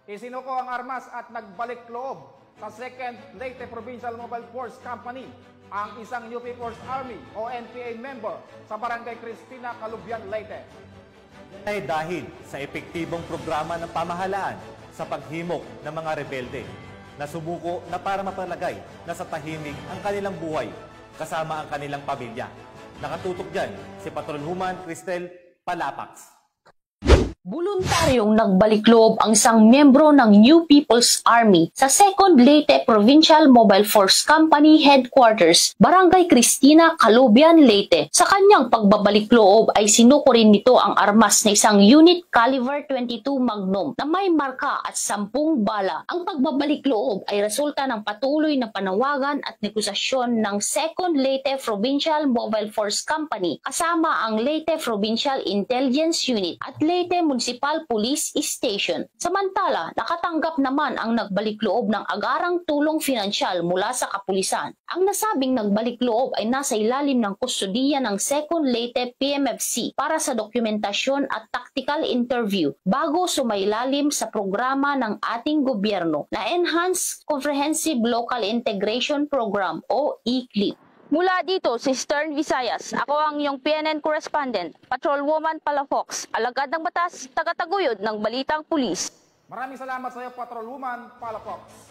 isinuko ang armas at nagbalik loob sa 2nd Leyte Provincial Mobile Force Company ang isang New People's Army o NPA member sa Barangay Cristina, Calubian, Leyte. Yan ay dahil sa epektibong programa ng pamahalaan sa paghimok ng mga rebelde na sumuko na para mapalagay na sa tahimik ang kanilang buhay kasama ang kanilang pamilya. Nakatutok dyan si Patrolwoman Cristel Palapax. Voluntaryong nagbalik loob ang isang miyembro ng New People's Army sa 2nd Leyte Provincial Mobile Force Company Headquarters, Barangay Cristina, Calubian, Leyte. Sa kanyang pagbabalik loob ay sinuko rin nito ang armas na isang unit caliber 22 Magnum na may marka at 10 bala. Ang pagbabalik loob ay resulta ng patuloy na panawagan at negosasyon ng 2nd Leyte Provincial Mobile Force Company kasama ang Leyte Provincial Intelligence Unit at Leyte Municipal Police Station. Samantala, nakatanggap naman ang nagbalik loob ng agarang tulong pinansyal mula sa kapulisan. Ang nasabing nagbalik loob ay nasa ilalim ng kustodiya ng 2nd Leyte PMFC para sa dokumentasyon at tactical interview bago sumailalim sa programa ng ating gobyerno na Enhanced Comprehensive Local Integration Program o ECLIP. Mula dito sa Eastern Visayas, ako ang iyong PNN correspondent, Patrolwoman Palafox, alagad ng batas, tagataguyod ng Balitang Pulis. Maraming salamat sa iyo, Patrolwoman Palafox.